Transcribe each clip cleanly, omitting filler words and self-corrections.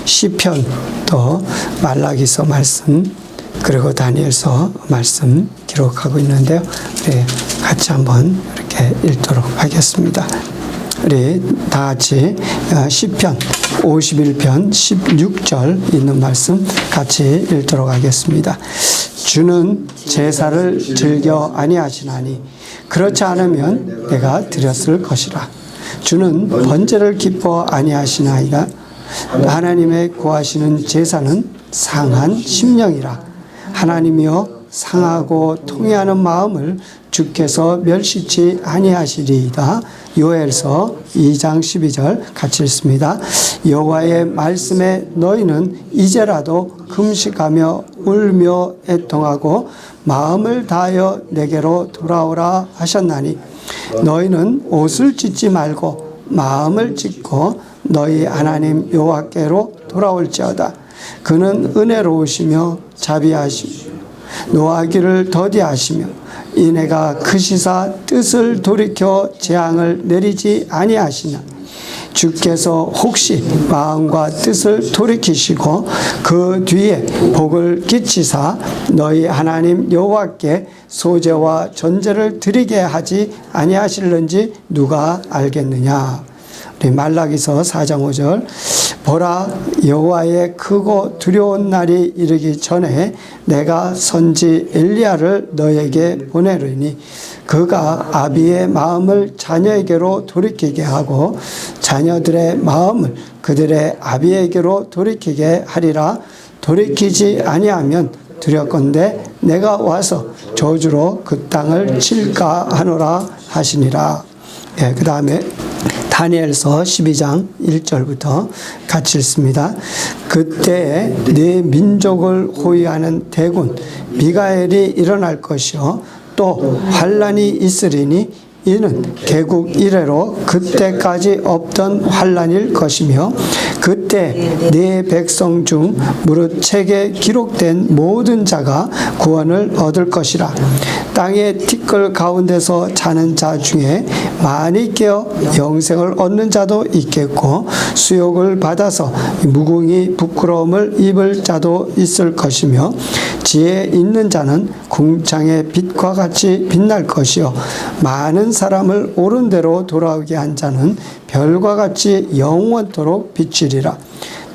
시편, 또 말라기서 말씀, 그리고 다니엘서 말씀 기록하고 있는데요. 우리 같이 한번 이렇게 읽도록 하겠습니다. 우리 다 같이 시편 51편 16절 있는 말씀 같이 읽도록 하겠습니다. 주는 제사를 즐겨 아니하시나니 그렇지 않으면 내가 드렸을 것이라. 주는 번제를 기뻐 아니하시나이다. 하나님의 구하시는 제사는 상한 심령이라. 하나님이여 상하고 통회하는 마음을 주께서 멸시치 아니하시리이다. 요엘서 2장 12절 같이 읽습니다. 여호와의 말씀에 너희는 이제라도 금식하며 울며 애통하고 마음을 다하여 내게로 돌아오라 하셨나니 너희는 옷을 찢지 말고 마음을 찢고 너희 하나님 여호와께로 돌아올지어다. 그는 은혜로우시며 자비하시며 노하기를 더디하시며 이내가 크시사 뜻을 돌이켜 재앙을 내리지 아니하시나. 주께서 혹시 마음과 뜻을 돌이키시고 그 뒤에 복을 끼치사 너희 하나님 여호와께 소제와 전제를 드리게 하지 아니하실는지 누가 알겠느냐. 우리 말라기서 4장 5절 보라 여호와의 크고 두려운 날이 이르기 전에 내가 선지 엘리야를 너에게 보내리니 그가 아비의 마음을 자녀에게로 돌이키게 하고 자녀들의 마음을 그들의 아비에게로 돌이키게 하리라. 돌이키지 아니하면 두렵건대 내가 와서 저주로 그 땅을 칠까 하노라 하시니라. 그 다음에 다니엘서 12장 1절부터 같이 읽습니다. 그때에 네 민족을 호위하는 대군 미가엘이 일어날 것이요 또 환란이 있으리니 이는 개국 이래로 그때까지 없던 환란일 것이며 그때 네 백성 중 무릇 책에 기록된 모든 자가 구원을 얻을 것이라. 땅의 티끌 가운데서 자는 자 중에 많이 깨어 영생을 얻는 자도 있겠고 수욕을 받아서 무궁히 부끄러움을 입을 자도 있을 것이며 지혜 있는 자는 궁창의 빛과 같이 빛날 것이요 많은 사람을 옳은 대로 돌아오게 한 자는 별과 같이 영원토록 비치리라.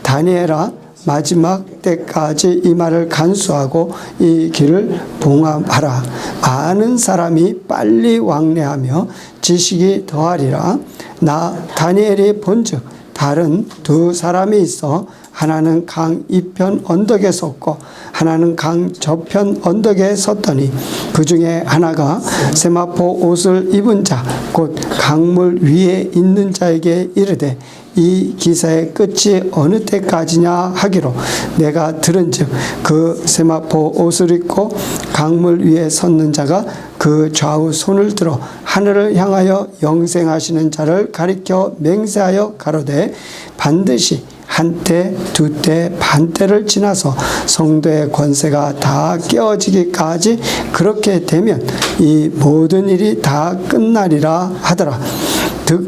다니엘아 마지막 때까지 이 말을 간수하고 이 길을 봉함하라. 많은 사람이 빨리 왕래하며 지식이 더하리라. 나 다니엘이 본즉 다른 두 사람이 있어 하나는 강 이편 언덕에 섰고 하나는 강 저편 언덕에 섰더니 그 중에 하나가 세마포 옷을 입은 자 곧 강물 위에 있는 자에게 이르되 이 기사의 끝이 어느 때까지냐 하기로 내가 들은즉 그 세마포 옷을 입고 강물 위에 섰는 자가 그 좌우 손을 들어 하늘을 향하여 영생하시는 자를 가리켜 맹세하여 가로되 반드시 한때, 두때, 반때를 지나서 성도의 권세가 다 깨어지기까지 그렇게 되면 이 모든 일이 다 끝나리라 하더라.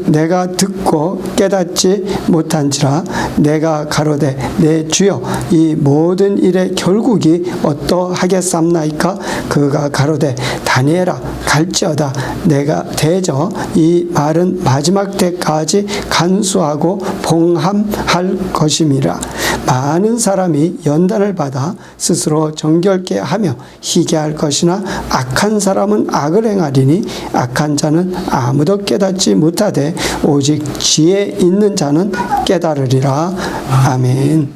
내가 듣고 깨닫지 못한지라. 내가 가로되 내 주여 이 모든 일의 결국이 어떠하겠삼나이까. 그가 가로되 다니엘아 갈지어다. 내가 대저 이 말은 마지막 때까지 간수하고 봉함할 것임이라. 많은 사람이 연단을 받아 스스로 정결케 하며 희게 할 것이나 악한 사람은 악을 행하리니 악한 자는 아무도 깨닫지 못하되 오직 지혜 있는 자는 깨달으리라. 아멘.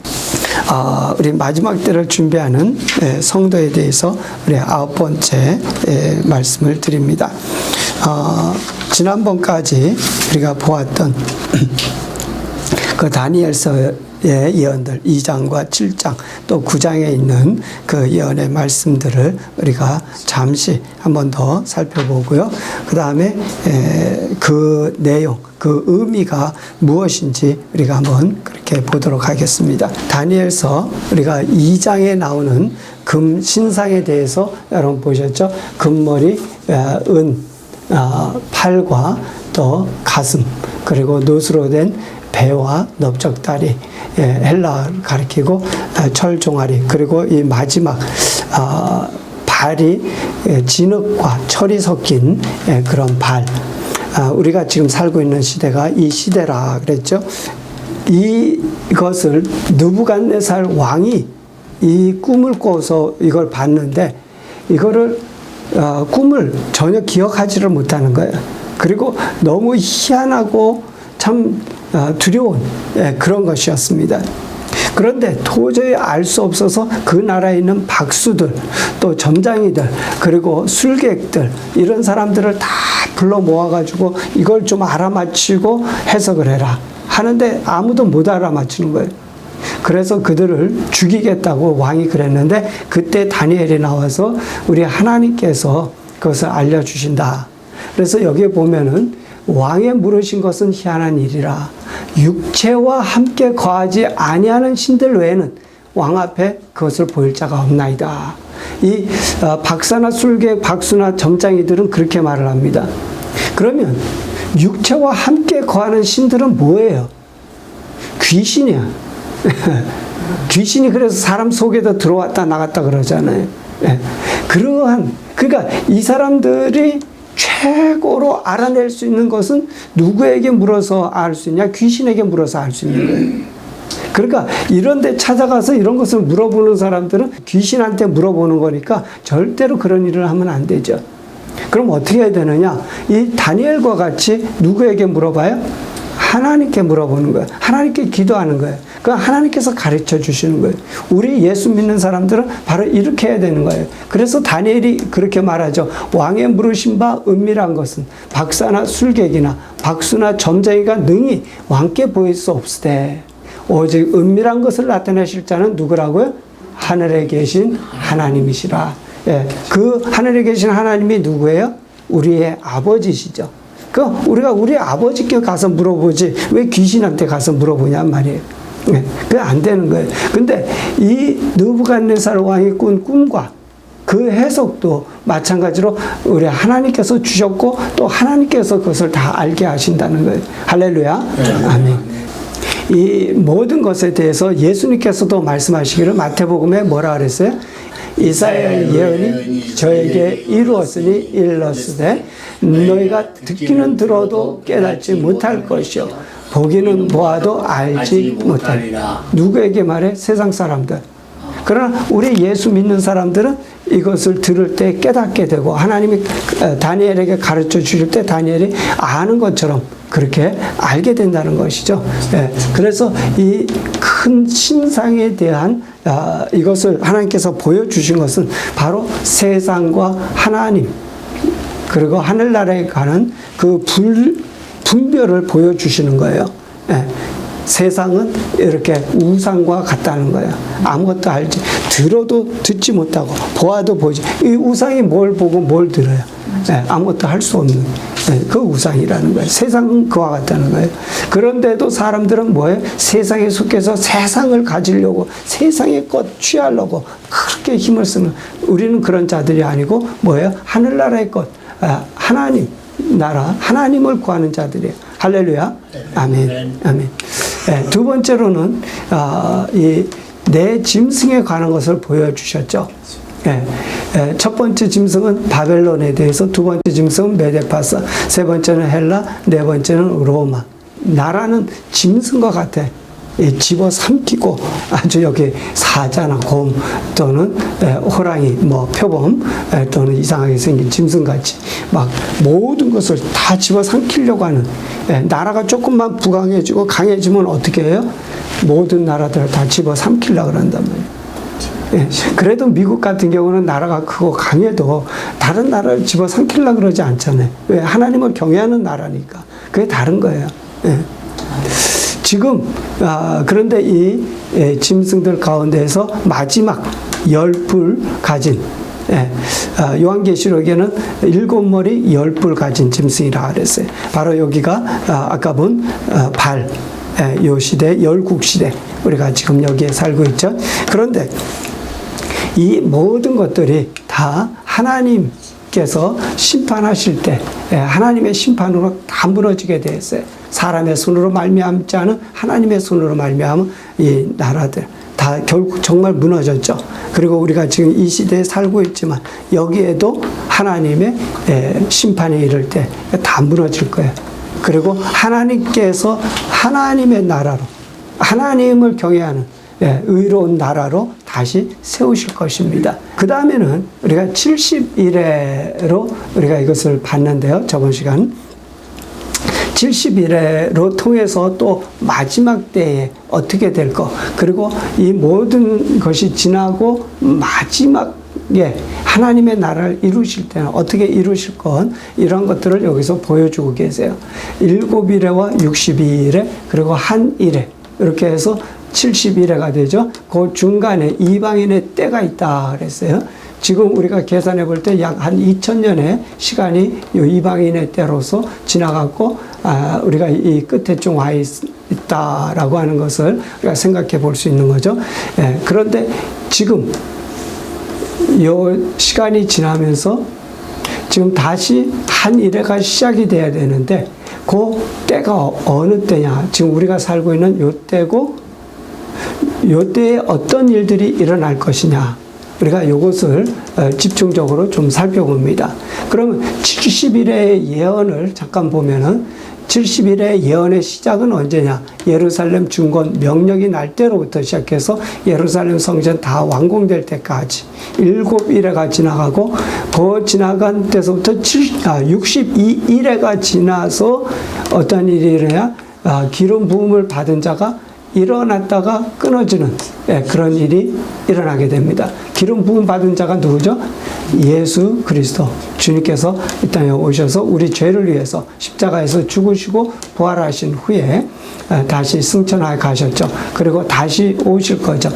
우리 마지막 때를 준비하는 성도에 대해서 우리 9번째 말씀을 드립니다. 지난번까지 우리가 보았던 그 다니엘서의 예언들 2장과 7장 또 9장에 있는 그 예언의 말씀들을 우리가 잠시 한 번 더 살펴보고요. 그 다음에 그 내용, 그 의미가 무엇인지 우리가 한번 그렇게 보도록 하겠습니다. 다니엘서 우리가 2장에 나오는 금 신상에 대해서 여러분 보셨죠? 금머리, 은, 팔과 또 가슴, 그리고 노수로 된 배와 넓적다리, 헬라를 가리키고 철 종아리, 그리고 이 마지막 발이 진흙과 철이 섞인 그런 발. 우리가 지금 살고 있는 시대가 이 시대라 그랬죠. 이것을 느부갓네살 왕이 이 꿈을 꿔서 이걸 봤는데 이거를 꿈을 전혀 기억하지를 못하는 거예요. 그리고 너무 희한하고 참 두려운 그런 것이었습니다. 그런데 도저히 알 수 없어서 그 나라에 있는 박수들, 또 점장이들, 그리고 술객들, 이런 사람들을 다 불러 모아가지고 이걸 좀 알아맞히고 해석을 해라 하는데 아무도 못 알아맞히는 거예요. 그래서 그들을 죽이겠다고 왕이 그랬는데 그때 다니엘이 나와서 우리 하나님께서 그것을 알려주신다. 그래서 여기에 보면은 왕의 물으신 것은 희한한 일이라 육체와 함께 거하지 아니하는 신들 외에는 왕 앞에 그것을 보일 자가 없나이다. 이 박사나 술객, 박수나 점장이들은 그렇게 말을 합니다. 그러면 육체와 함께 거하는 신들은 뭐예요? 귀신이야. 귀신이 그래서 사람 속에도 들어왔다 나갔다 그러잖아요. 그러니까 이 사람들이 최고로 알아낼 수 있는 것은 누구에게 물어서 알 수 있냐? 귀신에게 물어서 알 수 있는 거예요. 그러니까 이런 데 찾아가서 이런 것을 물어보는 사람들은 귀신한테 물어보는 거니까 절대로 그런 일을 하면 안 되죠. 그럼 어떻게 해야 되느냐? 이 다니엘과 같이 누구에게 물어봐요? 하나님께 물어보는 거예요. 하나님께 기도하는 거예요. 그 하나님께서 가르쳐 주시는 거예요. 우리 예수 믿는 사람들은 바로 이렇게 해야 되는 거예요. 그래서 다니엘이 그렇게 말하죠. 왕의 물으신 바 은밀한 것은 박사나 술객이나 박수나 점쟁이가 능히 왕께 보일 수 없으되 오직 은밀한 것을 나타내실 자는 누구라고요? 하늘에 계신 하나님이시라. 그 하늘에 계신 하나님이 누구예요? 우리의 아버지시죠. 우리가 우리 아버지께 가서 물어보지 왜 귀신한테 가서 물어보냔 말이에요. 그게 안 되는 거예요. 근데 이 느부갓네살 왕이 꾼 꿈과 그 해석도 마찬가지로 우리 하나님께서 주셨고 또 하나님께서 그것을 다 알게 하신다는 거예요. 할렐루야. 아멘. 이 모든 것에 대해서 예수님께서도 말씀하시기를 마태복음에 뭐라 그랬어요? 이사야의 예언이 저에게 이루었으니 일렀으되 너희가 듣기는 들어도 깨닫지 못할 것이요 보기는 보아도 알지 못하리라. 누구에게 말해? 세상 사람들. 그러나 우리 예수 믿는 사람들은 이것을 들을 때 깨닫게 되고 하나님이 다니엘에게 가르쳐 주실 때 다니엘이 아는 것처럼 그렇게 알게 된다는 것이죠. 그래서 이 큰 신상에 대한 이것을 하나님께서 보여주신 것은 바로 세상과 하나님 그리고 하늘나라에 가는 그 분별을 보여주시는 거예요. 세상은 이렇게 우상과 같다는 거예요. 아무것도 알지, 들어도 듣지 못하고, 보아도 보지. 이 우상이 뭘 보고 뭘 들어요? 아무것도 할 수 없는 그 우상이라는 거예요. 세상은 그와 같다는 거예요. 그런데도 사람들은 뭐예요? 세상에 속해서 세상을 가지려고, 세상의 것 취하려고 그렇게 힘을 쓰는, 우리는 그런 자들이 아니고 뭐예요? 하늘나라의 것, 하나님 나라, 하나님을 구하는 자들이에요. 할렐루야. 아멘. 아멘. 두 번째로는 이 내 짐승에 관한 것을 보여주셨죠. 첫 번째 짐승은 바벨론에 대해서, 두 번째 짐승은 메데파사, 세 번째는 헬라, 네 번째는 로마. 나라는 짐승과 같아. 집어삼키고 아주 여기 사자나 곰 또는 호랑이, 뭐 표범 또는 이상하게 생긴 짐승같이 막 모든 것을 다 집어삼키려고 하는, 나라가 조금만 부강해지고 강해지면 어떻게 해요? 모든 나라들을 다 집어삼키려고 그런단 말이에요. 그래도 미국 같은 경우는 나라가 크고 강해도 다른 나라를 집어삼키려고 그러지 않잖아요. 왜? 하나님을 경외하는 나라니까. 그게 다른 거예요. 지금 그런데 이 짐승들 가운데에서 마지막 10뿔 가진, 요한계시록에는 7머리 10뿔 가진 짐승이라 그랬어요. 바로 여기가 아까 본 발, 요 시대, 열국시대, 우리가 지금 여기에 살고 있죠. 그런데 이 모든 것들이 다 하나님께서 심판하실 때 하나님의 심판으로 다 무너지게 되었어요. 사람의 손으로 말미암지 않은 하나님의 손으로 말미암은 이 나라들 다 결국 정말 무너졌죠. 그리고 우리가 지금 이 시대에 살고 있지만 여기에도 하나님의 심판에 이를 때 다 무너질 거예요. 그리고 하나님께서 하나님의 나라로 하나님을 경외하는 의로운 나라로 다시 세우실 것입니다. 그 다음에는 우리가 70일에로 우리가 이것을 봤는데요. 저번 시간 70일에로 통해서 또 마지막 때에 어떻게 될 것, 그리고 이 모든 것이 지나고 마지막에 하나님의 나라를 이루실 때는 어떻게 이루실 것, 이런 것들을 여기서 보여주고 계세요. 7일에와 62일에 그리고 한 일에 이렇게 해서 70일에가 되죠. 그 중간에 이방인의 때가 있다 그랬어요. 지금 우리가 계산해 볼 때 약 한 2000년의 시간이 이 이방인의 때로서 지나갔고, 우리가 이 끝에 좀 와 있다라고 하는 것을 우리가 생각해 볼 수 있는 거죠. 그런데 지금 이 시간이 지나면서 지금 다시 한 일회가 시작이 돼야 되는데 그 때가 어느 때냐? 지금 우리가 살고 있는 요 때고 요 때에 어떤 일들이 일어날 것이냐? 우리가 이것을 집중적으로 좀 살펴봅니다. 그러면 70일의 예언을 잠깐 보면은 70일의 예언의 시작은 언제냐? 예루살렘 중건 명령이 날 때로부터 시작해서 예루살렘 성전 다 완공될 때까지 7일회가 지나가고 그 지나간 때서부터 62일회가 지나서 어떤 일이 일어나냐? 기름 부음을 받은 자가 일어났다가 끊어지는 그런 일이 일어나게 됩니다. 기름 부음 받은 자가 누구죠? 예수 그리스도 주님께서 이 땅에 오셔서 우리 죄를 위해서 십자가에서 죽으시고 부활하신 후에 다시 승천하여 가셨죠. 그리고 다시 오실 거죠.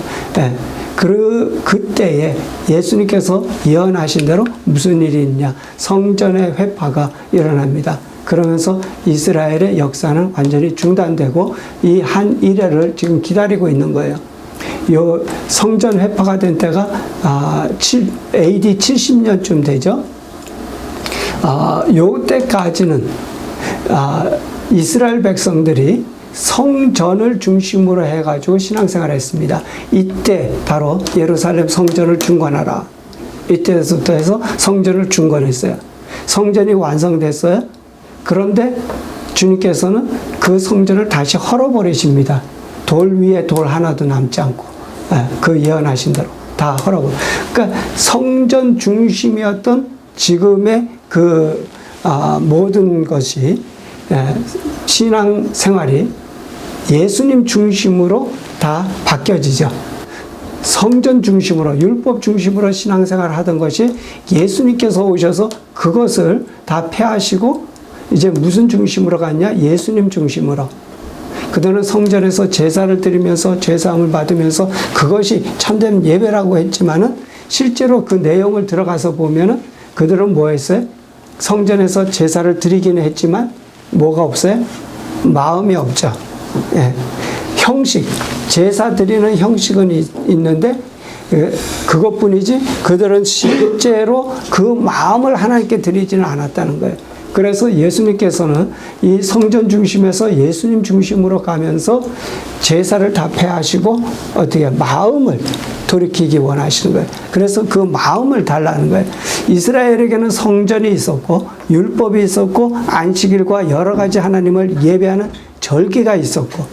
그때에 예수님께서 예언하신 대로 무슨 일이 있냐? 성전의 회파가 일어납니다. 그러면서 이스라엘의 역사는 완전히 중단되고 이 한 일회를 지금 기다리고 있는 거예요. 요 성전 회파가 된 때가 AD 70년쯤 되죠. 요 때까지는 이스라엘 백성들이 성전을 중심으로 해가지고 신앙생활을 했습니다. 이때 바로 예루살렘 성전을 중건하라. 이때부터 해서 성전을 중건했어요. 성전이 완성됐어요. 그런데 주님께서는 그 성전을 다시 헐어버리십니다. 돌 위에 돌 하나도 남지 않고 그 예언하신 대로 다 헐어버려. 그러니까 성전 중심이었던 지금의 그 모든 것이 신앙 생활이 예수님 중심으로 다 바뀌어지죠. 성전 중심으로 율법 중심으로 신앙생활을 하던 것이 예수님께서 오셔서 그것을 다 폐하시고 이제 무슨 중심으로 갔냐? 예수님 중심으로. 그들은 성전에서 제사를 드리면서 죄사함을 받으면서 그것이 참된 예배라고 했지만은 실제로 그 내용을 들어가서 보면은 그들은 뭐 했어요? 성전에서 제사를 드리기는 했지만 뭐가 없어요? 마음이 없죠. 형식, 제사 드리는 형식은 있는데 그것뿐이지 그들은 실제로 그 마음을 하나님께 드리지는 않았다는 거예요. 그래서 예수님께서는 이 성전 중심에서 예수님 중심으로 가면서 제사를 다 폐하시고 어떻게 마음을 돌이키기 원하시는 거예요. 그래서 그 마음을 달라는 거예요. 이스라엘에게는 성전이 있었고 율법이 있었고 안식일과 여러 가지 하나님을 예배하는 절기가 있었고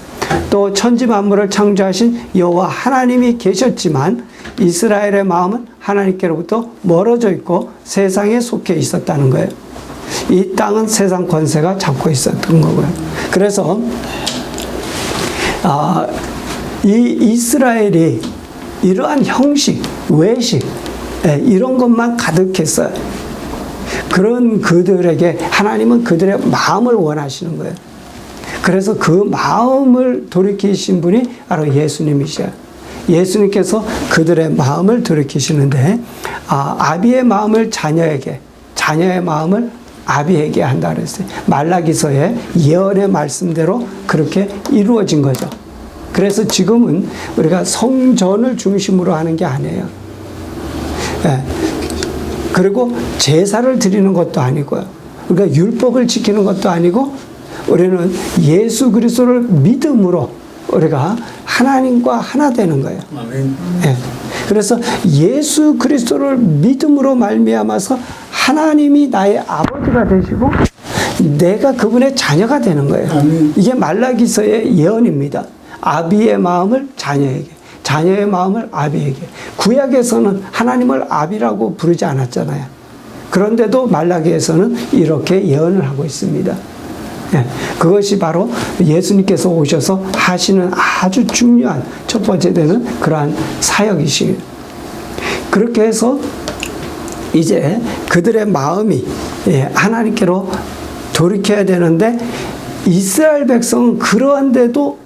또 천지 만물을 창조하신 여호와 하나님이 계셨지만 이스라엘의 마음은 하나님께로부터 멀어져 있고 세상에 속해 있었다는 거예요. 이 땅은 세상 권세가 잡고 있었던 거고요. 그래서 이 이스라엘이 이러한 형식, 외식 이런 것만 가득했어요. 그런 그들에게 하나님은 그들의 마음을 원하시는 거예요. 그래서 그 마음을 돌이키신 분이 바로 예수님이셔요. 예수님께서 그들의 마음을 돌이키시는데 아비의 마음을 자녀에게, 자녀의 마음을 아비에게 한다 그랬어요. 말라기서의 예언의 말씀대로 그렇게 이루어진 거죠. 그래서 지금은 우리가 성전을 중심으로 하는 게 아니에요. 그리고 제사를 드리는 것도 아니고요. 우리가 율법을 지키는 것도 아니고 우리는 예수 그리스도를 믿음으로 우리가 하나님과 하나 되는 거예요. 아멘. 예. 그래서 예수 그리스도를 믿음으로 말미암아서 하나님이 나의 아버지가 되시고 내가 그분의 자녀가 되는 거예요. 아멘. 이게 말라기서의 예언입니다. 아비의 마음을 자녀에게, 자녀의 마음을 아비에게. 구약에서는 하나님을 아비라고 부르지 않았잖아요. 그런데도 말라기에서는 이렇게 예언을 하고 있습니다. 예, 그것이 바로 예수님께서 오셔서 하시는 아주 중요한 첫 번째 되는 그러한 사역이십니다. 그렇게 해서 이제 그들의 마음이 하나님께로 돌이켜야 되는데 이스라엘 백성은 그러한데도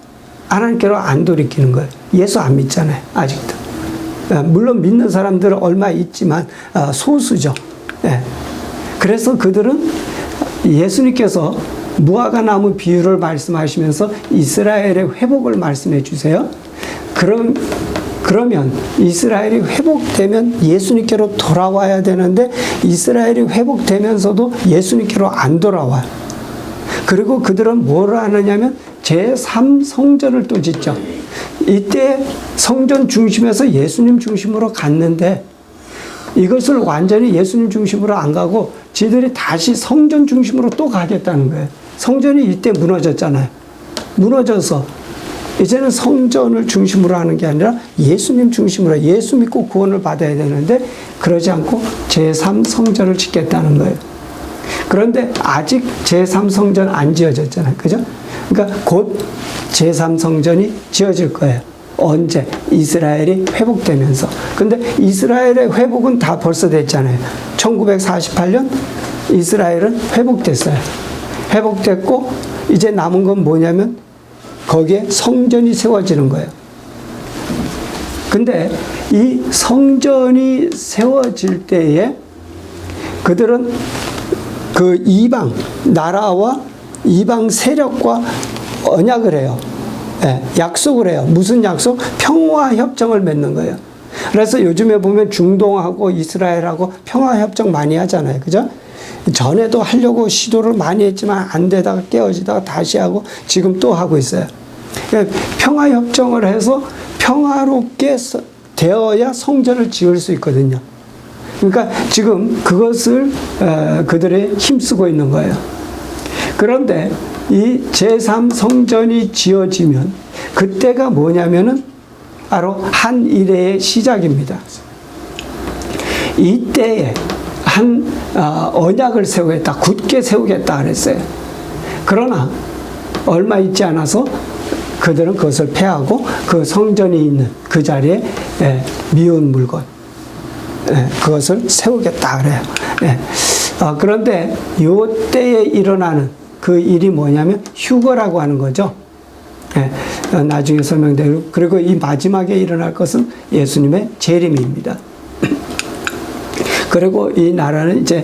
하나님께로 안 돌이키는 거예요. 예수 안 믿잖아요. 아직도. 물론 믿는 사람들은 얼마 있지만 소수죠. 그래서 그들은 예수님께서 무화과나무 비유를 말씀하시면서 이스라엘의 회복을 말씀해 주세요. 그러면 이스라엘이 회복되면 예수님께로 돌아와야 되는데 이스라엘이 회복되면서도 예수님께로 안 돌아와요. 그리고 그들은 뭘 하느냐면 제3성전을 또 짓죠. 이때 성전 중심에서 예수님 중심으로 갔는데 이것을 완전히 예수님 중심으로 안 가고 지들이 다시 성전 중심으로 또 가겠다는 거예요. 성전이 이때 무너졌잖아요. 무너져서 이제는 성전을 중심으로 하는 게 아니라 예수님 중심으로 예수 믿고 구원을 받아야 되는데 그러지 않고 제3성전을 짓겠다는 거예요. 그런데 아직 제3성전 안 지어졌잖아요. 그죠? 그러니까 곧 제3성전이 지어질 거예요. 언제? 이스라엘이 회복되면서. 근데 이스라엘의 회복은 다 벌써 됐잖아요. 1948년 이스라엘은 회복됐어요. 회복됐고 이제 남은 건 뭐냐면 거기에 성전이 세워지는 거예요. 근데 이 성전이 세워질 때에 그들은 그 이방 나라와 이방 세력과 언약을 해요. 약속을 해요. 무슨 약속? 평화협정을 맺는 거예요. 그래서 요즘에 보면 중동하고 이스라엘하고 평화협정 많이 하잖아요. 그죠? 전에도 하려고 시도를 많이 했지만 안 되다가 깨어지다가 다시 하고 지금 또 하고 있어요. 평화협정을 해서 평화롭게 되어야 성전을 지을 수 있거든요. 그러니까 지금 그것을 그들이 힘쓰고 있는 거예요. 그런데 이 제3성전이 지어지면 그때가 뭐냐면은 바로 한 이래의 시작입니다. 이때에 한 언약을 세우겠다, 굳게 세우겠다 그랬어요. 그러나 얼마 있지 않아서 그들은 그것을 폐하고 그 성전이 있는 그 자리에 미운 물건 그것을 세우겠다 그래요. 그런데 이때에 일어나는 그 일이 뭐냐면 휴거라고 하는 거죠. 나중에 설명대로. 그리고 이 마지막에 일어날 것은 예수님의 재림입니다. 그리고 이 나라는 이제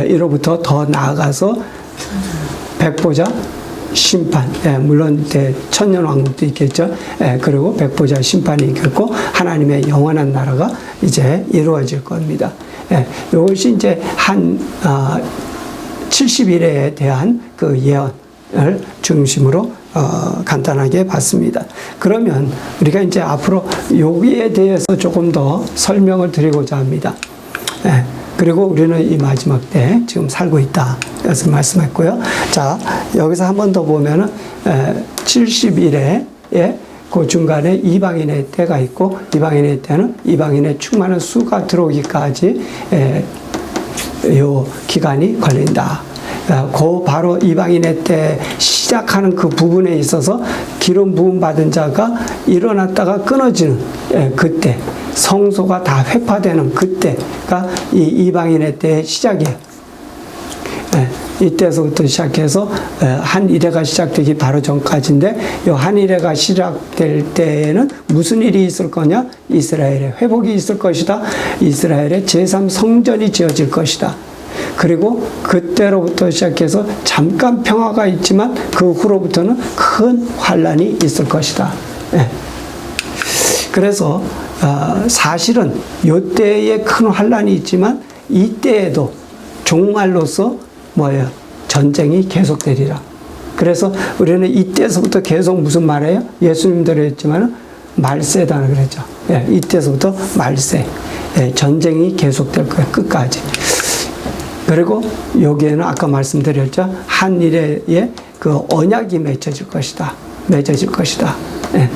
이로부터 더 나아가서 백보자 심판, 물론 천년왕국도 있겠죠. 그리고 백보자 심판이 있겠고 하나님의 영원한 나라가 이제 이루어질 겁니다. 이것이 이제 한 70일에 대한 그 예언을 중심으로 간단하게 봤습니다. 그러면 우리가 이제 앞으로 여기에 대해서 조금 더 설명을 드리고자 합니다. 그리고 우리는 이 마지막 때 지금 살고 있다. 그래서 말씀했고요. 자, 여기서 한 번 더 보면은 70일에 그 중간에 이방인의 때가 있고 이방인의 때는 이방인의 충만한 수가 들어오기까지 요 기간이 걸린다. 그 바로 이방인의 때 시작하는 그 부분에 있어서 기름 부음 받은 자가 일어났다가 끊어지는 그때 성소가 다 회파되는 그때가 이 이방인의 때의 시작이에요. 이때서부터 시작해서 한 이래가 시작되기 바로 전까지인데 이 한 이래가 시작될 때에는 무슨 일이 있을 거냐? 이스라엘의 회복이 있을 것이다. 이스라엘의 제3성전이 지어질 것이다. 그리고 그때로부터 시작해서 잠깐 평화가 있지만 그 후로부터는 큰 환란이 있을 것이다. 그래서 사실은 이때에 큰 환란이 있지만 이때에도 종말로서 뭐예요? 전쟁이 계속되리라. 그래서 우리는 이때서부터 계속 무슨 말이에요? 예수님대로 했지만 말세다는 그랬죠. 예, 이때서부터 말세. 예, 전쟁이 계속될 거예요. 끝까지. 그리고 여기에는 아까 말씀드렸죠. 한일에 그 언약이 맺어질 것이다. 맺어질 것이다. 예.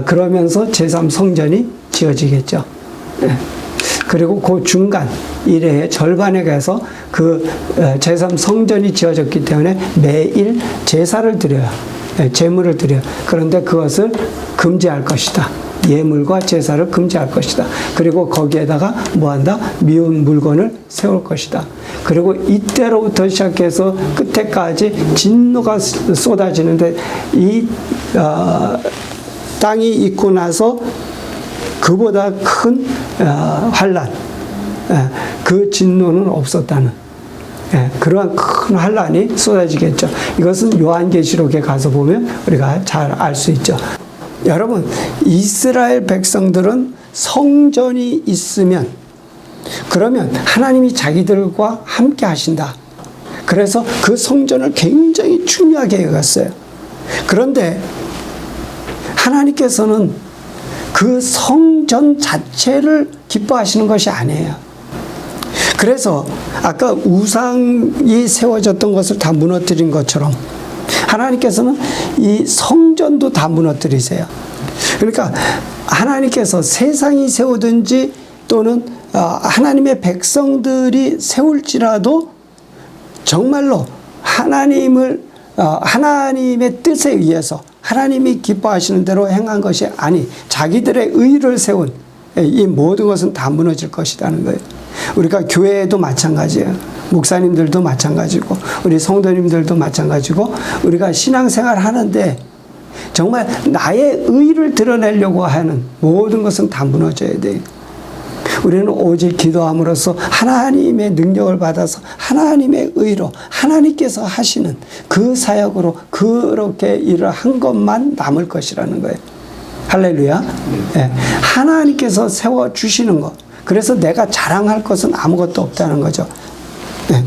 그러면서 제3성전이 지어지겠죠. 예. 그리고 그 중간 일회의 절반에 가서 그 제3성전이 지어졌기 때문에 매일 제사를 드려요. 제물을 드려요. 그런데 그것을 금지할 것이다. 예물과 제사를 금지할 것이다. 그리고 거기에다가 뭐한다? 미운 물건을 세울 것이다. 그리고 이때로부터 시작해서 끝에까지 진노가 쏟아지는데 이 땅이 있고 나서 그보다 큰 환란, 그 진노는 없었다는 그러한 큰 환란이 쏟아지겠죠. 이것은 요한계시록에 가서 보면 우리가 잘 알 수 있죠. 여러분, 이스라엘 백성들은 성전이 있으면 그러면 하나님이 자기들과 함께 하신다. 그래서 그 성전을 굉장히 중요하게 여겼어요. 그런데 하나님께서는 그 성전 자체를 기뻐하시는 것이 아니에요. 그래서 아까 우상이 세워졌던 것을 다 무너뜨린 것처럼 하나님께서는 이 성전도 다 무너뜨리세요. 그러니까 하나님께서 세상이 세우든지 또는 하나님의 백성들이 세울지라도 정말로 하나님의 뜻에 의해서 하나님이 기뻐하시는 대로 행한 것이 아니 자기들의 의를 세운 이 모든 것은 다 무너질 것이라는 거예요. 우리가 교회에도 마찬가지예요. 목사님들도 마찬가지고 우리 성도님들도 마찬가지고 우리가 신앙생활 하는데 정말 나의 의를 드러내려고 하는 모든 것은 다 무너져야 돼요. 우리는 오직 기도함으로써 하나님의 능력을 받아서 하나님의 의로 하나님께서 하시는 그 사역으로 그렇게 일을 한 것만 남을 것이라는 거예요. 할렐루야. 네. 하나님께서 세워주시는 것. 그래서 내가 자랑할 것은 아무것도 없다는 거죠. 네.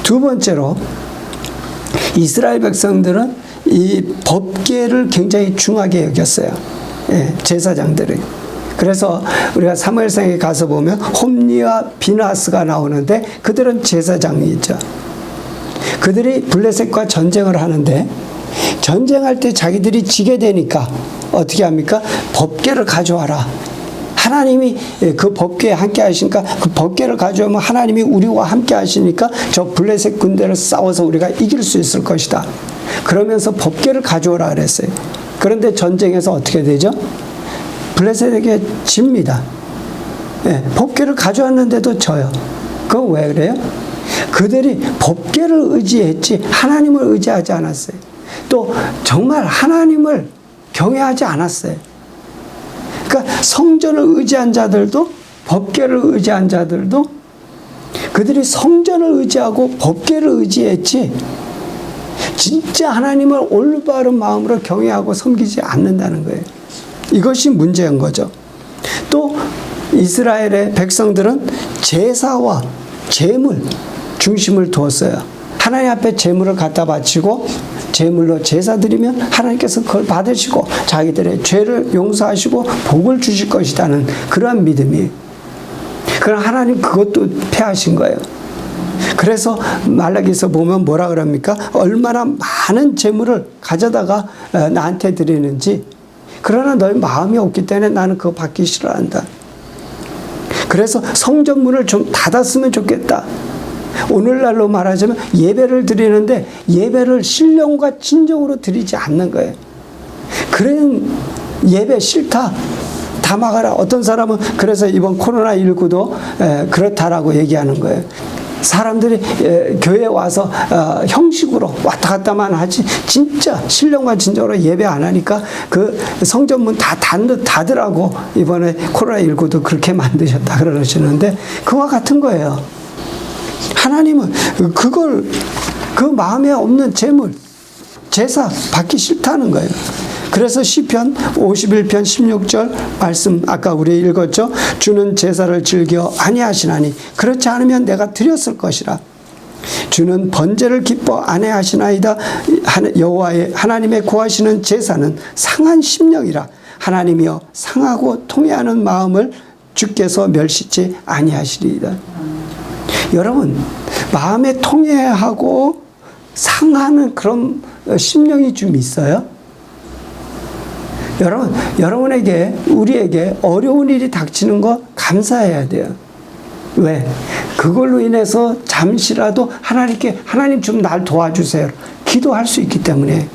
두 번째로 이스라엘 백성들은 이 법궤를 굉장히 중하게 여겼어요. 네. 제사장들이. 그래서 우리가 사무엘상에 가서 보면 홈리와 비나스가 나오는데 그들은 제사장이죠. 그들이 블레셋과 전쟁을 하는데 전쟁할 때 자기들이 지게 되니까 어떻게 합니까? 법궤를 가져와라. 하나님이 그 법궤에 함께 하시니까 그 법궤를 가져오면 하나님이 우리와 함께 하시니까 저 블레셋 군대를 싸워서 우리가 이길 수 있을 것이다. 그러면서 법궤를 가져오라 그랬어요. 그런데 전쟁에서 어떻게 되죠? 블레셋에게 집니다. 예, 법궤를 가져왔는데도 져요. 그건 왜 그래요? 그들이 법궤를 의지했지 하나님을 의지하지 않았어요. 또 정말 하나님을 경외하지 않았어요. 그러니까 성전을 의지한 자들도 법궤를 의지한 자들도 그들이 성전을 의지하고 법궤를 의지했지 진짜 하나님을 올바른 마음으로 경외하고 섬기지 않는다는 거예요. 이것이 문제인 거죠. 또 이스라엘의 백성들은 제사와 제물 중심을 두었어요. 하나님 앞에 제물을 갖다 바치고 제물로 제사 드리면 하나님께서 그걸 받으시고 자기들의 죄를 용서하시고 복을 주실 것이라는 그러한 믿음이. 그럼 하나님 그것도 패하신 거예요. 그래서 말라기서 보면 뭐라 그럽니까? 얼마나 많은 제물을 가져다가 나한테 드리는지 그러나 너희 마음이 없기 때문에 나는 그거 받기 싫어한다. 그래서 성전문을 좀 닫았으면 좋겠다. 오늘날로 말하자면 예배를 드리는데 예배를 신령과 진정으로 드리지 않는 거예요. 그런 예배 싫다. 다 막아라. 어떤 사람은 그래서 이번 코로나19도 그렇다라고 얘기하는 거예요. 사람들이 교회에 와서 형식으로 왔다 갔다만 하지 진짜 신령과 진정으로 예배 안 하니까 그 성전문 다 닫으라고 이번에 코로나19도 그렇게 만드셨다 그러시는데 그와 같은 거예요. 하나님은 그걸 그 마음에 없는 제물 제사 받기 싫다는 거예요. 그래서 시편 51편 16절 말씀 아까 우리 읽었죠. 주는 제사를 즐겨 아니하시나니 그렇지 않으면 내가 드렸을 것이라. 주는 번제를 기뻐 안해하시나이다. 여호와의 하나님의 구하시는 제사는 상한 심령이라. 하나님이여 상하고 통회하는 마음을 주께서 멸시치 아니하시리이다. 여러분, 마음에 통회하고 상하는 그런 심령이 좀 있어요? 여러분에게, 우리에게 어려운 일이 닥치는 거 감사해야 돼요. 왜? 그걸로 인해서 잠시라도 하나님께, 하나님 좀 날 도와주세요, 기도할 수 있기 때문에.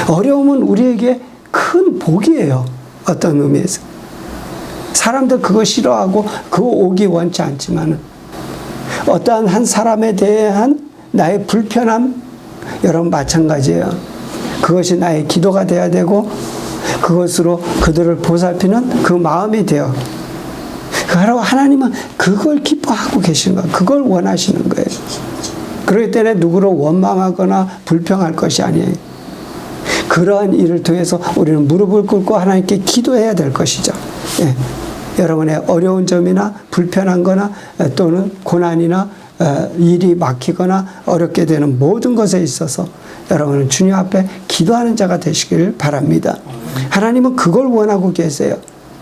어려움은 우리에게 큰 복이에요. 어떤 의미에서. 사람들 그거 싫어하고 그거 오기 원치 않지만, 어떠한 한 사람에 대한 나의 불편함, 여러분 마찬가지예요. 그것이 나의 기도가 돼야 되고, 그것으로 그들을 보살피는 그 마음이 되어. 그러고 하나님은 그걸 기뻐하고 계신 거예요. 그걸 원하시는 거예요. 그렇기 때문에 누구를 원망하거나 불평할 것이 아니에요. 그러한 일을 통해서 우리는 무릎을 꿇고 하나님께 기도해야 될 것이죠. 예. 여러분의 어려운 점이나 불편한 거나 또는 고난이나 일이 막히거나 어렵게 되는 모든 것에 있어서 여러분은 주님 앞에 기도하는 자가 되시길 바랍니다. 하나님은 그걸 원하고 계세요.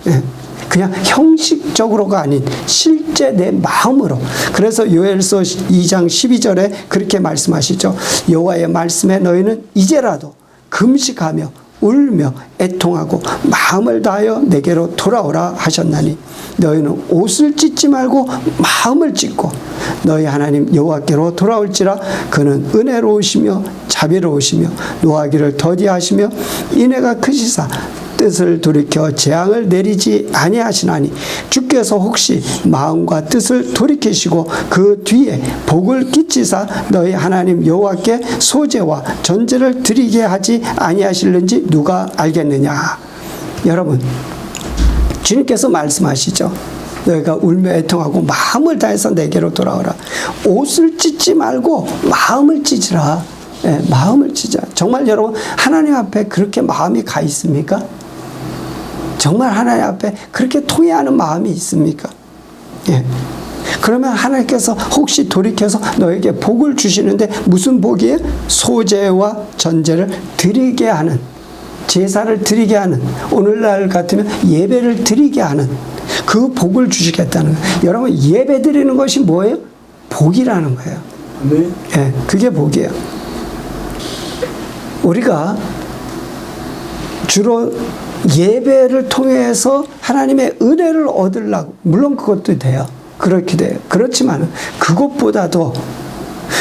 예. 그냥 형식적으로가 아닌 실제 내 마음으로. 그래서 요엘서 2장 12절에 그렇게 말씀하시죠. 여호와의 말씀에 너희는 이제라도 금식하며 울며 애통하고 마음을 다하여 내게로 돌아오라 하셨나니 너희는 옷을 찢지 말고 마음을 찢고 너희 하나님 여호와께로 돌아올지라. 그는 은혜로우시며 자비로우시며 노하기를 더디하시며 인애가 크시사 뜻을 돌이켜 재앙을 내리지 아니하시나니 주께서 혹시 마음과 뜻을 돌이키시고 그 뒤에 복을 끼치사 너희 하나님 여호와께 소제와 전제를 드리게 하지 아니하실는지 누가 알겠느냐. 여러분, 주님께서 말씀하시죠. 너희가 울며 애통하고 마음을 다해서 내게로 돌아오라. 옷을 찢지 말고 마음을 찢으라. 예, 마음을 찢어. 정말 여러분, 하나님 앞에 그렇게 마음이 가 있습니까? 정말 하나님 앞에 그렇게 통회하는 마음이 있습니까? 예. 그러면 하나님께서 혹시 돌이켜서 너에게 복을 주시는데 무슨 복이에요? 소제와 전제를 드리게 하는, 제사를 드리게 하는, 오늘날 같으면 예배를 드리게 하는 그 복을 주시겠다는 거예요. 여러분, 예배 드리는 것이 뭐예요? 복이라는 거예요. 네. 예, 그게 복이에요. 우리가 주로 예배를 통해서 하나님의 은혜를 얻으려고, 물론 그것도 돼요. 그렇게 돼요. 그렇지만 그것보다도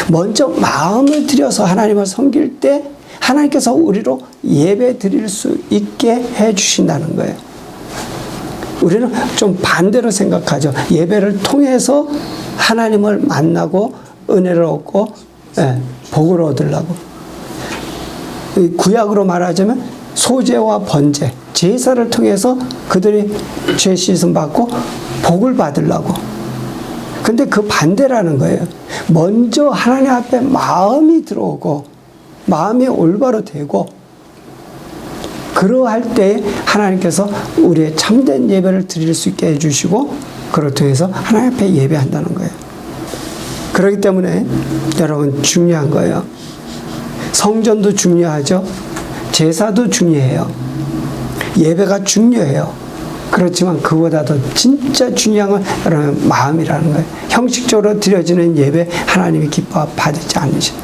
먼저 마음을 들여서 하나님을 섬길 때 하나님께서 우리로 예배 드릴 수 있게 해 주신다는 거예요. 우리는 좀 반대로 생각하죠. 예배를 통해서 하나님을 만나고 은혜를 얻고, 예, 복을 얻으려고. 구약으로 말하자면 소제와 번제, 제사를 통해서 그들이 죄 씻음 받고 복을 받으려고. 근데 그 반대라는 거예요. 먼저 하나님 앞에 마음이 들어오고 마음이 올바로 되고, 그러할 때 하나님께서 우리의 참된 예배를 드릴 수 있게 해주시고, 그걸 통해서 하나님 앞에 예배한다는 거예요. 그렇기 때문에 여러분, 중요한 거예요. 성전도 중요하죠. 제사도 중요해요. 예배가 중요해요. 그렇지만 그보다도 진짜 중요한 건 여러분 마음이라는 거예요. 형식적으로 드려지는 예배 하나님이 기뻐 받지 않으시는.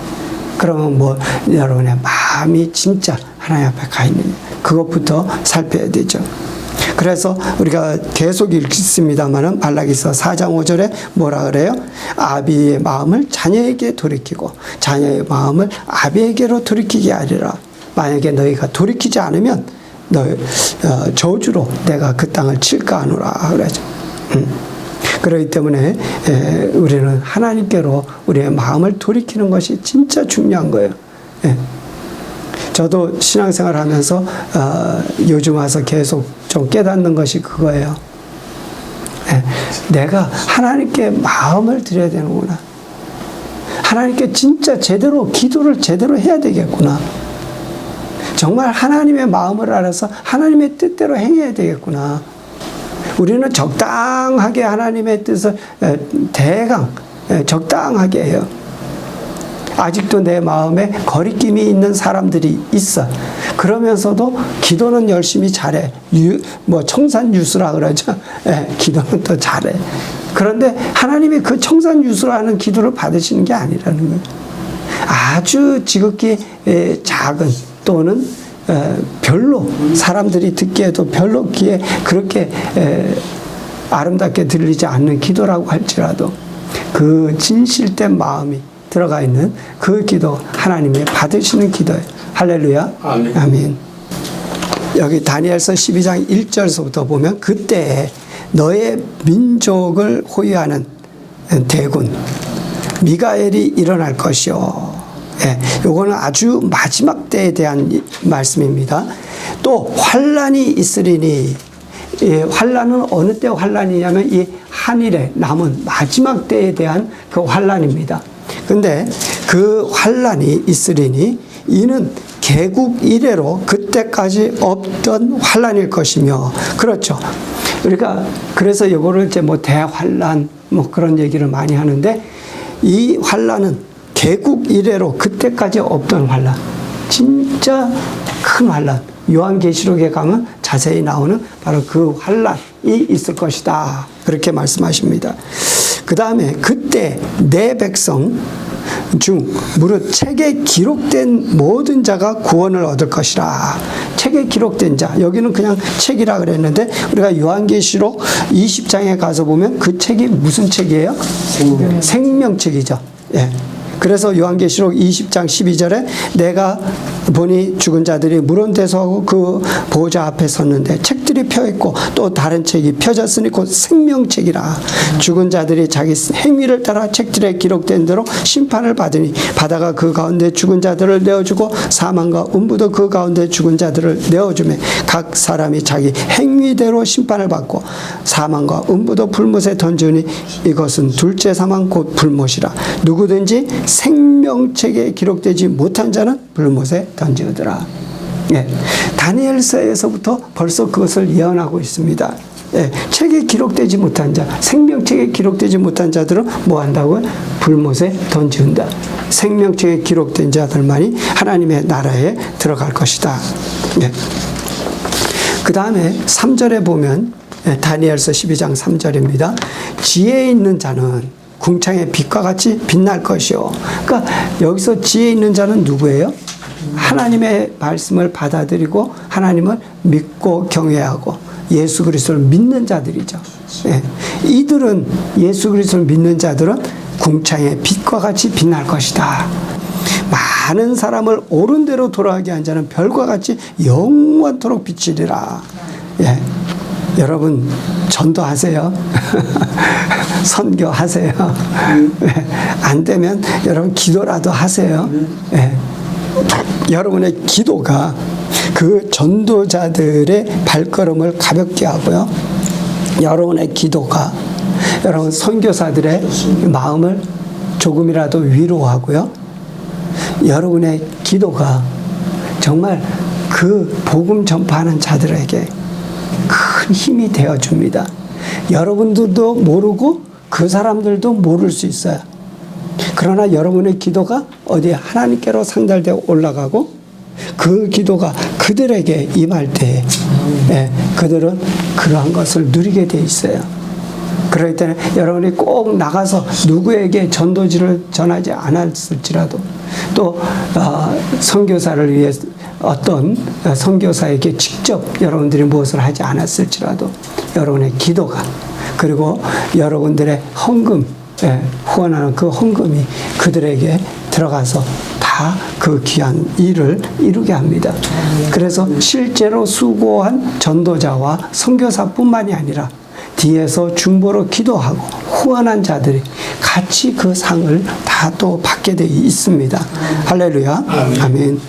그러면 뭐 여러분의 마음이 진짜 하나님 앞에 가 있느냐, 그것부터 살펴야 되죠. 그래서 우리가 계속 읽습니다만은 말라기서 4장 5절에 뭐라 그래요? 아비의 마음을 자녀에게 돌이키고 자녀의 마음을 아비에게로 돌이키게 하리라. 만약에 너희가 돌이키지 않으면 저주로 내가 그 땅을 칠까 하노라 그러죠. 그렇기 때문에 우리는 하나님께로 우리의 마음을 돌이키는 것이 진짜 중요한 거예요. 저도 신앙생활 하면서 요즘 와서 계속 좀 깨닫는 것이 그거예요. 내가 하나님께 마음을 드려야 되는구나. 하나님께 진짜 제대로 기도를 제대로 해야 되겠구나. 정말 하나님의 마음을 알아서 하나님의 뜻대로 행해야 되겠구나. 우리는 적당하게 하나님의 뜻을 대강 적당하게 해요. 아직도 내 마음에 거리낌이 있는 사람들이 있어. 그러면서도 기도는 열심히 잘해. 청산유수라 그러죠. 예, 기도는 더 잘해. 그런데 하나님이 그 청산유수로 하는 기도를 받으시는 게 아니라는 거예요. 아주 지극히 작은 또는 별로 사람들이 듣기에도 별로 귀에 그렇게 아름답게 들리지 않는 기도라고 할지라도 그 진실된 마음이 들어가 있는 그 기도 하나님이 받으시는 기도예요. 할렐루야. 아멘. 아멘. 여기 다니엘서 12장 1절서부터 보면 그때 너의 민족을 호위하는 대군 미가엘이 일어날 것이요. 예, 요거는 아주 마지막 때에 대한 말씀입니다. 또 환란이 있으리니, 예, 환란은 어느 때 환란이냐면 이 한일에 남은 마지막 때에 대한 그 환란입니다. 근데 그 환란이 있으리니 이는 개국 이래로 그때까지 없던 환란일 것이며, 그렇죠. 그러니까 그래서 이거를 이제 대환란 그런 얘기를 많이 하는데, 이 환란은 개국 이래로 그때까지 없던 환란, 진짜 큰 환란, 요한계시록에 가면 자세히 나오는 바로 그 환란이 있을 것이다, 그렇게 말씀하십니다. 그 다음에 그때 내 백성 중 무릇 책에 기록된 모든 자가 구원을 얻을 것이라. 책에 기록된 자, 여기는 그냥 책이라 그랬는데 우리가 요한계시록 20장에 가서 보면 그 책이 무슨 책이에요? 생명책이죠. 예. 그래서 요한계시록 20장 12절에 내가 보니 죽은 자들이 물온대소하고 그 보호자 앞에 섰는데 책들이 펴있고 또 다른 책이 펴졌으니 곧 생명책이라. 죽은 자들이 자기 행위를 따라 책들에 기록된 대로 심판을 받으니 바다가 그 가운데 죽은 자들을 내어주고 사망과 음부도 그 가운데 죽은 자들을 내어주매 각 사람이 자기 행위대로 심판을 받고 사망과 음부도 불못에 던지니 이것은 둘째 사망 곧 불못이라. 누구든지 생명책에 기록되지 못한 자는 불못에 던지더라. 예, 다니엘서에서부터 벌써 그것을 예언하고 있습니다. 예, 책에 기록되지 못한 자, 생명책에 기록되지 못한 자들은 뭐 한다고요? 불못에 던지운다. 생명책에 기록된 자들만이 하나님의 나라에 들어갈 것이다. 예. 그 다음에 3절에 보면 다니엘서 12장 3절입니다. 지혜 있는 자는 궁창의 빛과 같이 빛날 것이요. 그러니까 여기서 지혜 있는 자는 누구예요? 하나님의 말씀을 받아들이고 하나님을 믿고 경외하고 예수 그리스도를 믿는 자들이죠. 예. 이들은, 예수 그리스도를 믿는 자들은 궁창의 빛과 같이 빛날 것이다. 많은 사람을 옳은 대로 돌아가게 한 자는 별과 같이 영원토록 비치리라. 예. 여러분 전도하세요. 선교하세요. 안 되면 여러분 기도라도 하세요. 네. 여러분의 기도가 그 전도자들의 발걸음을 가볍게 하고요. 여러분의 기도가 여러분 선교사들의 마음을 조금이라도 위로하고요. 여러분의 기도가 정말 그 복음 전파하는 자들에게 큰 힘이 되어줍니다. 여러분들도 모르고 그 사람들도 모를 수 있어요. 그러나 여러분의 기도가 어디에 하나님께로 상달되어 올라가고 그 기도가 그들에게 임할 때 그들은 그러한 것을 누리게 돼 있어요. 그럴 때는 여러분이 꼭 나가서 누구에게 전도지를 전하지 않았을지라도 또 선교사를 위해 어떤 선교사에게 직접 여러분들이 무엇을 하지 않았을지라도 여러분의 기도가, 그리고 여러분들의 헌금, 후원하는 그 헌금이 그들에게 들어가서 다 그 귀한 일을 이루게 합니다. 그래서 실제로 수고한 전도자와 선교사뿐만이 아니라 뒤에서 중보로 기도하고 후원한 자들이 같이 그 상을 다 또 받게 되어 있습니다. 할렐루야. 아멘.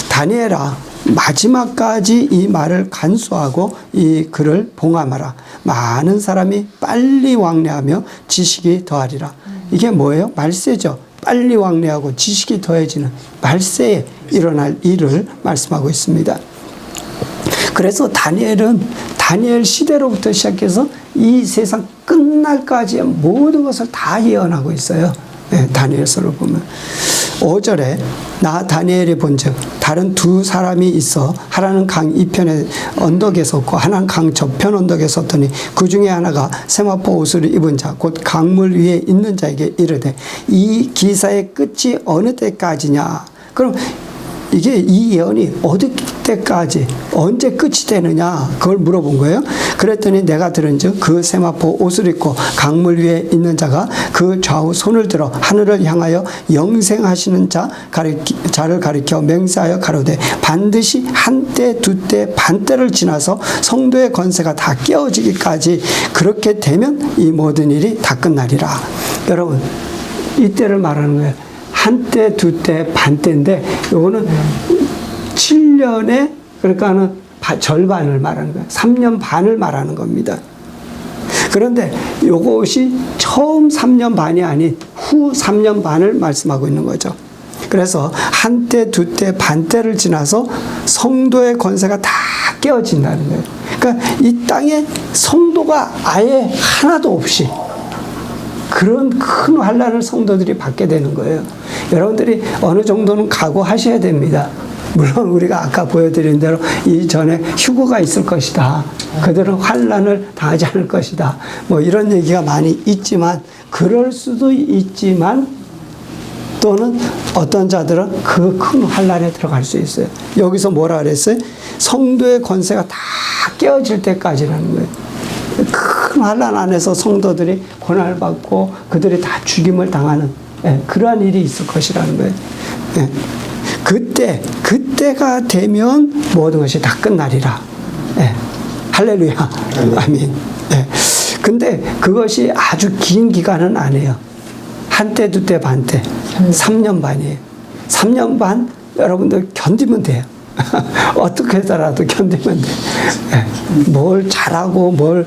다니엘아, 마지막까지 이 말을 간수하고 이 글을 봉함하라. 많은 사람이 빨리 왕래하며 지식이 더하리라. 이게 뭐예요? 말세죠. 빨리 왕래하고 지식이 더해지는 말세에 일어날 일을 말씀하고 있습니다. 그래서 다니엘은 다니엘 시대로부터 시작해서 이 세상 끝날까지의 모든 것을 다 예언하고 있어요. 네, 다니엘서를 보면. 5절에 나 다니엘이 본즉 다른 두 사람이 있어 하나는 강 이편의 언덕에 섰고 하나는 강 저편 언덕에 섰더니 그 중에 하나가 세마포 옷을 입은 자 곧 강물 위에 있는 자에게 이르되 이 기사의 끝이 어느 때까지냐. 그럼 이게 이 예언이 어느 때까지 언제 끝이 되느냐 그걸 물어본 거예요. 그랬더니 내가 들은즉 그 세마포 옷을 입고 강물 위에 있는 자가 그 좌우 손을 들어 하늘을 향하여 영생하시는 자를 가리켜 맹세하여 가로되 반드시 한때 두때 반때를 지나서 성도의 권세가 다 깨어지기까지 그렇게 되면 이 모든 일이 다 끝나리라. 여러분 이때를 말하는 거예요. 한때, 두때, 반때인데 요거는 7년에 그러니까는 절반을 말하는 거예요. 3년 반을 말하는 겁니다. 그런데 요것이 처음 3년 반이 아닌 후 3년 반을 말씀하고 있는 거죠. 그래서 한때, 두때, 반때를 지나서 성도의 권세가 다 깨어진다는 거예요. 그러니까 이 땅에 성도가 아예 하나도 없이 그런 큰 환난을 성도들이 받게 되는 거예요. 여러분들이 어느 정도는 각오하셔야 됩니다. 물론 우리가 아까 보여드린 대로 이전에 휴거가 있을 것이다. 그들은 환난을 당하지 않을 것이다. 뭐 이런 얘기가 많이 있지만 그럴 수도 있지만 또는 어떤 자들은 그 큰 환난에 들어갈 수 있어요. 여기서 뭐라 그랬어요? 성도의 권세가 다 깨어질 때까지라는 거예요. 큰 환난 안에서 성도들이 고난을 받고 그들이 다 죽임을 당하는 그러한 일이 있을 것이라는 거예요. 그때가 되면 모든 것이 다 끝나리라. 할렐루야. 아멘. 근데 그것이 아주 긴 기간은 아니에요. 한때, 두때, 반때. 3년 반이에요. 3년 반 여러분들 견디면 돼요. 어떻게 해서라도 견디면 돼. 뭘 잘하고 뭘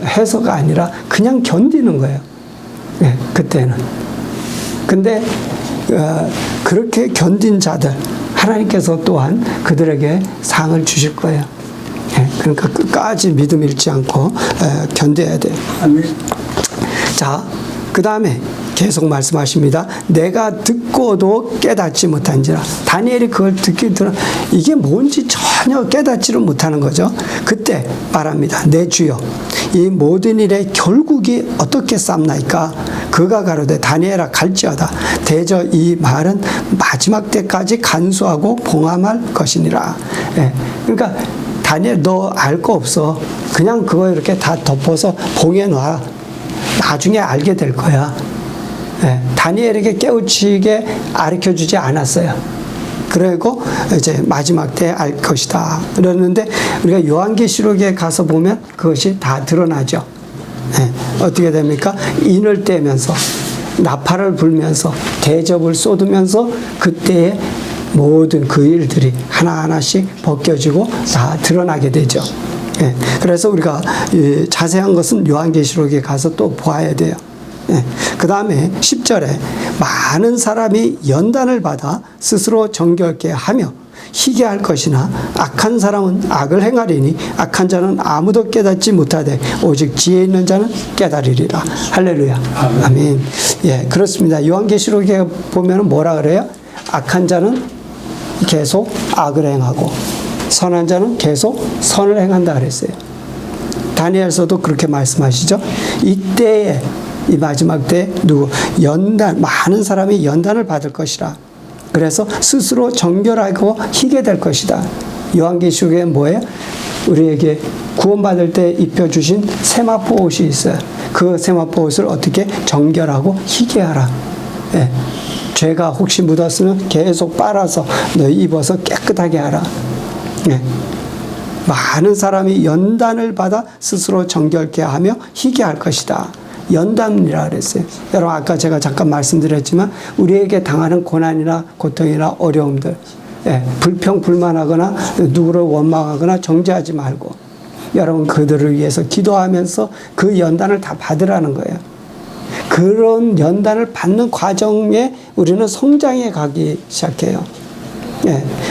해서가 아니라 그냥 견디는 거예요. 그때는. 근데 그렇게 견딘 자들 하나님께서 또한 그들에게 상을 주실 거예요. 그러니까 끝까지 믿음 잃지 않고 견뎌야 돼요. 자, 그 다음에 계속 말씀하십니다. 내가 듣고도 깨닫지 못한지라. 다니엘이 그걸 듣기 들어 이게 뭔지 전혀 깨닫지를 못하는 거죠. 그때 말합니다. 내 주여 이 모든 일의 결국이 어떻게 쌈나이까? 그가 가로되 다니엘아 갈지어다. 대저 이 말은 마지막 때까지 간수하고 봉함할 것이니라. 그러니까 다니엘 너 알 거 없어. 그냥 그거 이렇게 다 덮어서 봉해 놔. 나중에 알게 될 거야. 다니엘에게 깨우치게 가르쳐주지 않았어요. 그리고 이제 마지막 때 알 것이다. 그러는데 우리가 요한계시록에 가서 보면 그것이 다 드러나죠. 어떻게 됩니까? 인을 떼면서 나팔을 불면서 대접을 쏟으면서 그때의 모든 그 일들이 하나하나씩 벗겨지고 다 드러나게 되죠. 그래서 우리가 자세한 것은 요한계시록에 가서 또 보아야 돼요. 그 다음에 10절에 많은 사람이 연단을 받아 스스로 정결케 하며 희게 할 것이나 악한 사람은 악을 행하리니 악한 자는 아무도 깨닫지 못하되 오직 지혜 있는 자는 깨달으리라. 할렐루야. 아멘. 그렇습니다. 요한계시록에 보면 뭐라 그래요? 악한 자는 계속 악을 행하고 선한 자는 계속 선을 행한다 그랬어요. 다니엘서도 그렇게 말씀하시죠. 이때에 이 마지막 때 많은 사람이 연단을 받을 것이라. 그래서 스스로 정결하고 희게 될 것이다. 요한계시록에 뭐예요? 우리에게 구원받을 때 입혀주신 세마포 옷이 있어요. 그 세마포 옷을 어떻게 정결하고 희게 하라. 죄가 혹시 묻었으면 계속 빨아서 너 입어서 깨끗하게 하라. 많은 사람이 연단을 받아 스스로 정결케 하며 희게 할 것이다. 연단이라 그랬어요. 여러분 아까 제가 잠깐 말씀드렸지만 우리에게 당하는 고난이나 고통이나 어려움들 불평 불만하거나 누구를 원망하거나 정죄하지 말고 여러분 그들을 위해서 기도하면서 그 연단을 다 받으라는 거예요. 그런 연단을 받는 과정에 우리는 성장해 가기 시작해요.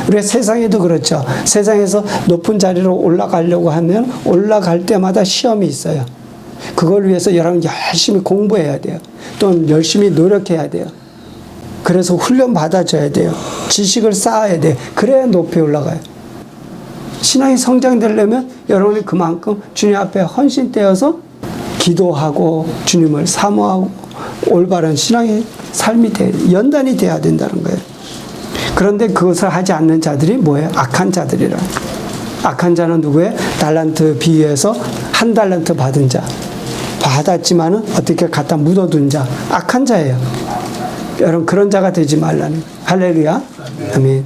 우리가 세상에도 그렇죠. 세상에서 높은 자리로 올라가려고 하면 올라갈 때마다 시험이 있어요. 그걸 위해서 여러분 열심히 공부해야 돼요. 또 열심히 노력해야 돼요. 그래서 훈련 받아줘야 돼요. 지식을 쌓아야 돼요. 그래야 높이 올라가요. 신앙이 성장되려면 여러분이 그만큼 주님 앞에 헌신되어서 기도하고 주님을 사모하고 올바른 신앙의 삶이 연단이 돼야 된다는 거예요. 그런데 그것을 하지 않는 자들이 뭐예요? 악한 자들이라. 악한 자는 누구예요? 달란트 비유에서 1달란트 받은 자. 받았지만은 어떻게 갖다 묻어둔 자. 악한 자예요. 여러분 그런 자가 되지 말라는. 할렐루야. 아멘.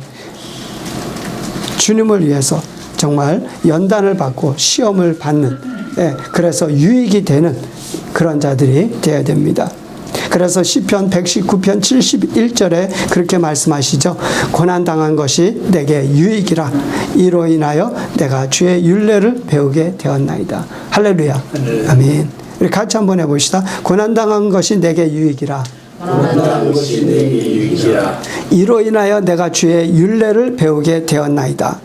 주님을 위해서 정말 연단을 받고 시험을 받는, 그래서 유익이 되는 그런 자들이 되어야 됩니다. 그래서 시편 119편 71절에 그렇게 말씀하시죠. 고난당한 것이 내게 유익이라. 이로 인하여 내가 주의 율례를 배우게 되었나이다. 할렐루야. 아멘. 우리 같이 한번 해봅시다. 고난당한 것이 내게 유익이라. 고난당한 것이 내게 유익이라. 이로 인하여 내가 주의 율례를 배우게 되었나이다.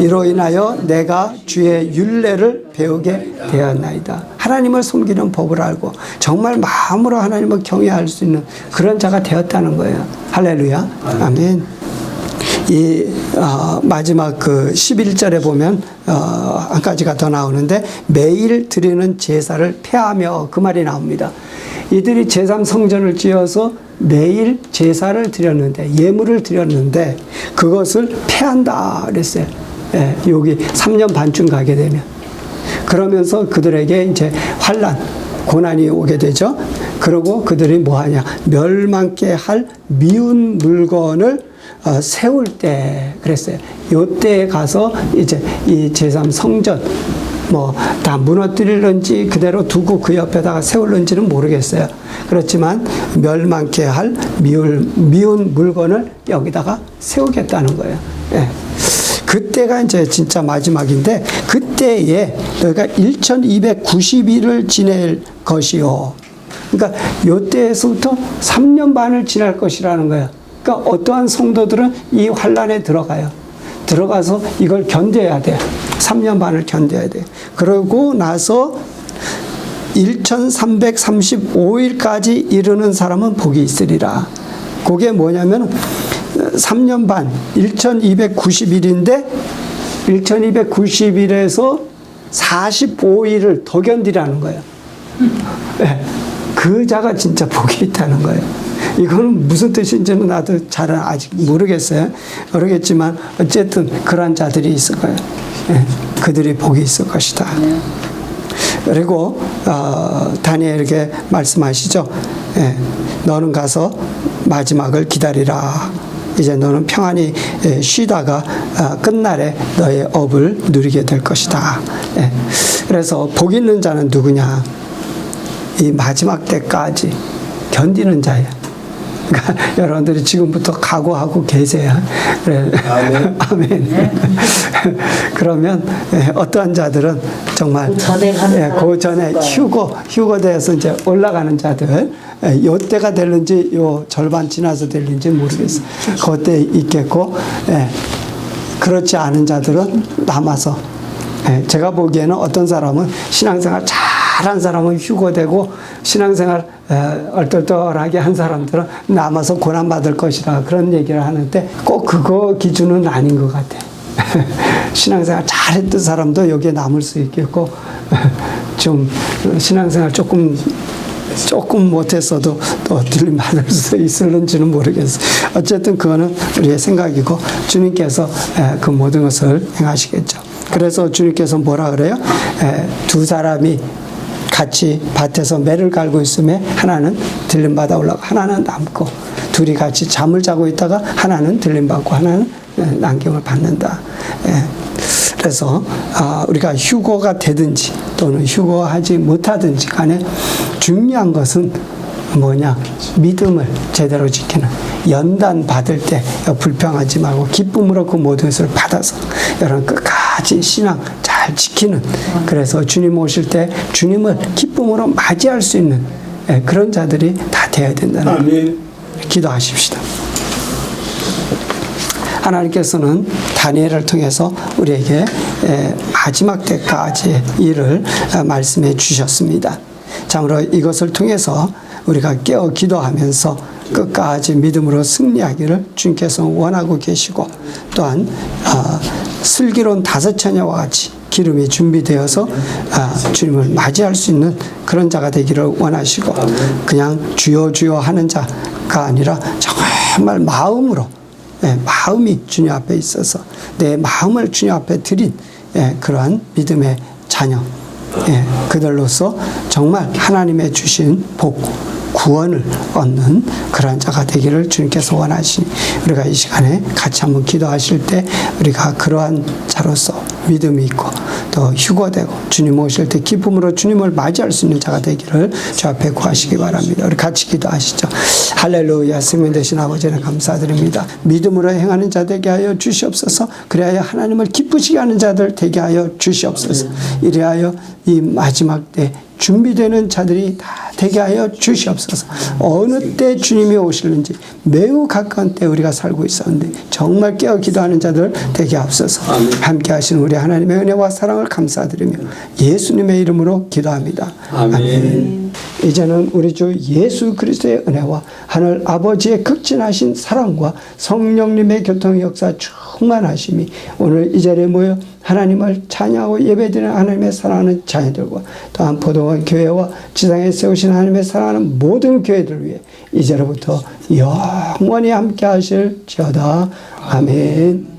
이로 인하여 내가 주의 율례를 배우게 되었나이다. 하나님을 섬기는 법을 알고 정말 마음으로 하나님을 경외할 수 있는 그런 자가 되었다는 거예요. 할렐루야. 아멘. 이 마지막 그 11절에 보면 한 가지가 더 나오는데 매일 드리는 제사를 폐하며 그 말이 나옵니다. 이들이 제3성전을 지어서 매일 제사를 드렸는데 예물을 드렸는데 그것을 폐한다 그랬어요. 여기 3년 반쯤 가게 되면 그러면서 그들에게 이제 환난 고난이 오게 되죠. 그리고 그들이 뭐 하냐? 멸망케 할 미운 물건을 세울 때 그랬어요. 요때에 가서 이제 이 제3성전 뭐 다 무너뜨릴런지 그대로 두고 그 옆에다가 세울런지는 모르겠어요. 그렇지만 멸망케 할 미운 물건을 여기다가 세우겠다는 거예요. 그때가 이제 진짜 마지막인데 그때에 너희가 1290일을 지낼 것이요. 그러니까 요때에서부터 3년 반을 지날 것이라는 거예요. 그러니까 어떠한 성도들은 이 환란에 들어가요. 들어가서 이걸 견뎌야 돼요. 3년 반을 견뎌야 돼요. 그러고 나서 1335일까지 이르는 사람은 복이 있으리라. 그게 뭐냐면 3년 반, 1290일인데 1290일에서 45일을 더 견디라는 거예요. 그 자가 진짜 복이 있다는 거예요. 이거는 무슨 뜻인지는 나도 잘 아직 모르겠어요. 모르겠지만 어쨌든 그런 자들이 있을 거예요. 그들이 복이 있을 것이다. 그리고 다니엘에게 말씀하시죠. 너는 가서 마지막을 기다리라. 이제 너는 평안히 쉬다가 끝날에 너의 업을 누리게 될 것이다. 그래서 복 있는 자는 누구냐? 이 마지막 때까지 견디는 자예요. 그러니까 여러분들이 지금부터 각오하고 계세요. 그래. 아멘. 아멘. 그러면 어떠한 자들은 정말 그 전에 휴거돼서 이제 올라가는 자들, 요 때가 될는지 요 절반 지나서 될는지 모르겠어요. 그때 있겠고, 그렇지 않은 자들은 남아서, 제가 보기에는 어떤 사람은 신앙생활 잘한 사람은 휴거되고 신앙생활 얼떨떨하게 한 사람들은 남아서 고난받을 것이라 그런 얘기를 하는데 꼭 그거 기준은 아닌 것 같아. 신앙생활 잘했던 사람도 여기에 남을 수 있겠고 좀 신앙생활 조금 못했어도 또 들림받을 수 있을는지는 모르겠어. 어쨌든 그거는 우리의 생각이고 주님께서 그 모든 것을 행하시겠죠. 그래서 주님께서 뭐라 그래요? 두 사람이 같이 밭에서 매를 갈고 있으면 하나는 들림받아 올라가 하나는 남고, 둘이 같이 잠을 자고 있다가 하나는 들림받고 하나는 남김을 받는다. 그래서 우리가 휴거가 되든지 또는 휴거하지 못하든지 간에 중요한 것은 뭐냐? 믿음을 제대로 지키는, 연단 받을 때 불평하지 말고 기쁨으로 그 모든 것을 받아서 여러분 끝까지 신앙 잘 지키는, 그래서 주님 오실 때 주님을 기쁨으로 맞이할 수 있는 그런 자들이 다 되어야 된다는 아멘. 기도하십시다. 하나님께서는 다니엘을 통해서 우리에게 마지막 때까지 일을 말씀해 주셨습니다. 참으로 이것을 통해서 우리가 깨어 기도하면서 끝까지 믿음으로 승리하기를 주님께서 원하고 계시고, 또한 슬기로운 5처녀와 같이 기름이 준비되어서 주님을 맞이할 수 있는 그런 자가 되기를 원하시고, 그냥 주여 주여 하는 자가 아니라 정말 마음으로, 마음이 주님 앞에 있어서 내 마음을 주님 앞에 드린 그러한 믿음의 자녀, 그들로서 정말 하나님의 주신 복, 구원을 얻는 그러한 자가 되기를 주님께서 원하시니, 우리가 이 시간에 같이 한번 기도하실 때 우리가 그러한 자로서 믿음이 있고 또 휴거되고 주님 오실 때 기쁨으로 주님을 맞이할 수 있는 자가 되기를 주 앞에 구하시기 바랍니다. 우리 같이 기도하시죠. 할렐루야. 생명 되신 아버지는 감사드립니다. 믿음으로 행하는 자 되게 하여 주시옵소서. 그리하여 하나님을 기쁘시게 하는 자들 되게 하여 주시옵소서. 이리하여 이 마지막 때 준비되는 자들이 다 되게 하여 주시옵소서. 어느 때 주님이 오실는지 매우 가까운 때 우리가 살고 있었는데 정말 깨어 기도하는 자들 되게 하옵소서. 함께 하시는 우리 하나님의 은혜와 사랑을 감사드리며 예수님의 이름으로 기도합니다. 아멘. 이제는 우리 주 예수 그리스도의 은혜와 하늘 아버지의 극진하신 사랑과 성령님의 교통 역사 충만하심이 오늘 이 자리에 모여 하나님을 찬양하고 예배드리는 하나님의 사랑하는 자녀들과 또한 포도원 교회와 지상에 세우신 하나님의 사랑하는 모든 교회들 위해 이제로부터 영원히 함께 하실지어다. 아멘.